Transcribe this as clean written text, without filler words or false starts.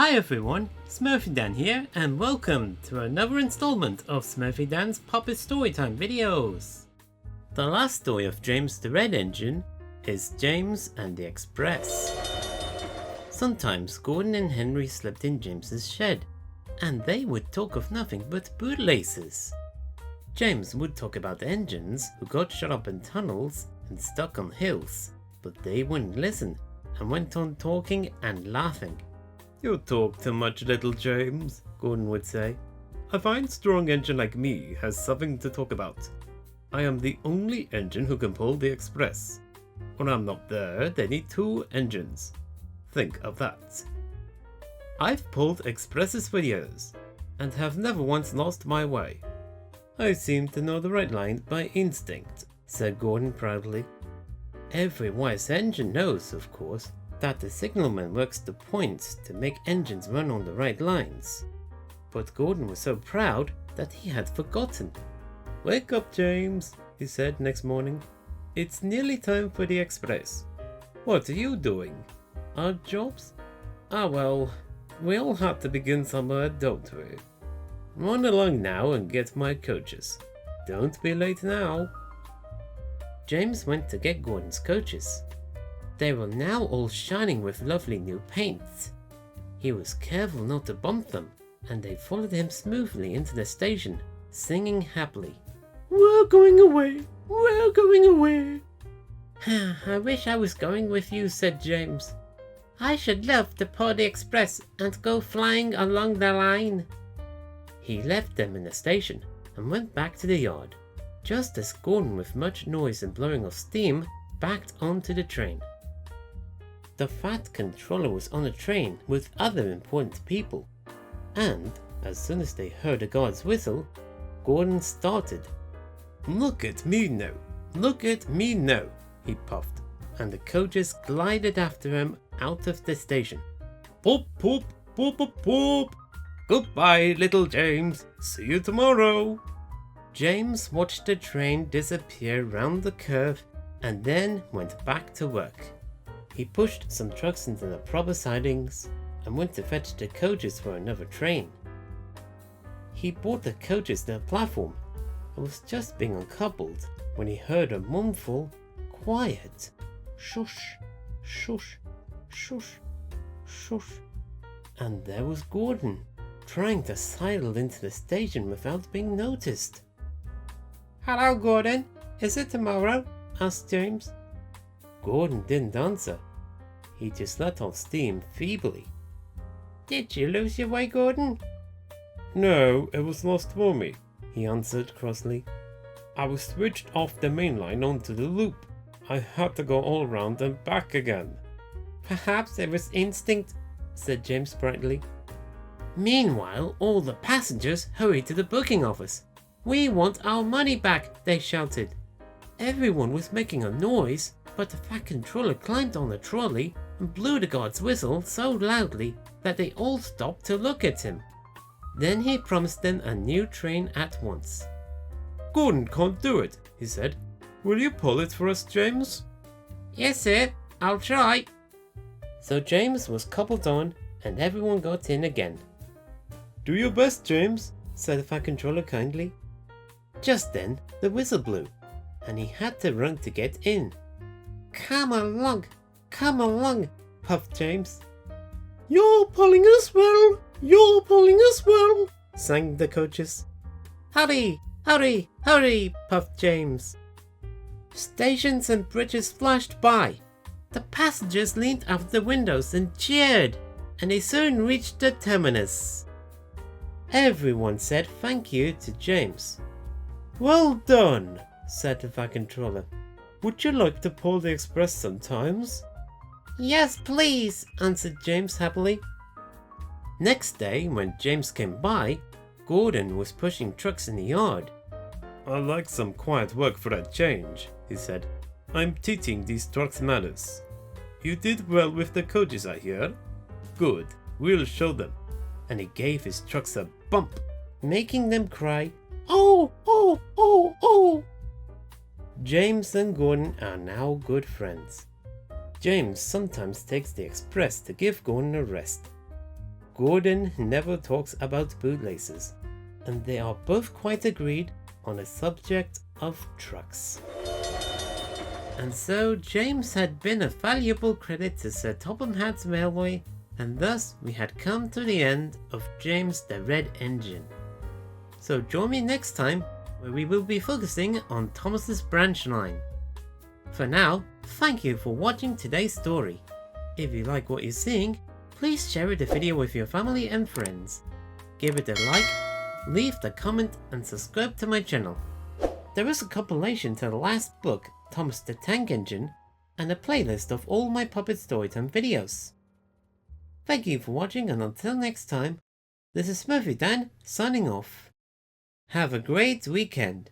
Hi everyone, SmurfyDan here, and welcome to another installment of SmurfyDan's Puppet Storytime videos. The last story of James the Red Engine is James and the Express. Sometimes Gordon and Henry slept in James's shed, and they would talk of nothing but bootlaces. James would talk about engines who got shut up in tunnels and stuck on hills, but they wouldn't listen and went on talking and laughing. "You talk too much, little James," Gordon would say. "A fine strong engine like me has something to talk about. I am the only engine who can pull the express. When I'm not there, they need two engines. Think of that. I've pulled expresses for years, and have never once lost my way. I seem to know the right line by instinct," said Gordon proudly. Every wise engine knows, of course, that the signalman works the points to make engines run on the right lines. But Gordon was so proud that he had forgotten. "Wake up, James," he said next morning. "It's nearly time for the express. What are you doing? Odd jobs? Well, we all have to begin somewhere, don't we? Run along now and get my coaches. Don't be late now." James went to get Gordon's coaches. They were now all shining with lovely new paint. He was careful not to bump them, and they followed him smoothly into the station, singing happily. "We're going away, we're going away." "I wish I was going with you," said James. "I should love to pull the express and go flying along the line." He left them in the station and went back to the yard, just as Gordon, with much noise and blowing of steam, backed onto the train. The fat controller was on a train with other important people, and as soon as they heard the guard's whistle, Gordon started. "Look at me now, look at me now," he puffed, and the coaches glided after him out of the station. "Pop, pop, pop, pop, pop. Goodbye, little James. See you tomorrow." James watched the train disappear round the curve and then went back to work. He pushed some trucks into the proper sidings and went to fetch the coaches for another train. He brought the coaches to the platform and was just being uncoupled when he heard a mournful, quiet shush, shush, shush, shush. And there was Gordon, trying to sidle into the station without being noticed. "Hello, Gordon. Is it tomorrow?" asked James. Gordon didn't answer. He just let off steam feebly. "Did you lose your way, Gordon?" "No, it was lost for me," he answered crossly. "I was switched off the main line onto the loop. I had to go all round and back again." "Perhaps it was instinct," said James brightly. Meanwhile, all the passengers hurried to the booking office. "We want our money back," they shouted. Everyone was making a noise, but the fat controller climbed on the trolley and blew the guard's whistle so loudly that they all stopped to look at him. Then he promised them a new train at once. "Gordon can't do it," he said. "Will you pull it for us, James?" "Yes, sir, I'll try." So James was coupled on and everyone got in again. "Do your best, James," said the fat controller kindly. Just then the whistle blew, and he had to run to get in. Come along, puffed James. "You're pulling us well, you're pulling us well," sang the coaches. "Hurry, hurry, hurry," puffed James. Stations and bridges flashed by. The passengers leaned out of the windows and cheered, and they soon reached the terminus. Everyone said thank you to James. "Well done," said the fat controller. "Would you like to pull the express sometimes?" "Yes, please," answered James happily. Next day, when James came by, Gordon was pushing trucks in the yard. "I'd like some quiet work for a change," he said. "I'm teaching these trucks manners. You did well with the coaches, I hear. Good, we'll show them." And he gave his trucks a bump, making them cry, "Oh, oh, oh, oh." James and Gordon are now good friends. James sometimes takes the express to give Gordon a rest. Gordon never talks about bootlaces, and they are both quite agreed on the subject of trucks. And so James had been a valuable credit to Sir Topham Hatt's railway, and thus we had come to the end of James the Red Engine. So join me next time, where we will be focusing on Thomas's branch line. For now, thank you for watching today's story. If you like what you're seeing, please share the video with your family and friends. Give it a like, leave a comment and subscribe to my channel. There is a compilation to the last book, Thomas the Tank Engine, and a playlist of all my Puppet Storytime videos. Thank you for watching, and until next time, this is SmurfyDan signing off. Have a great weekend.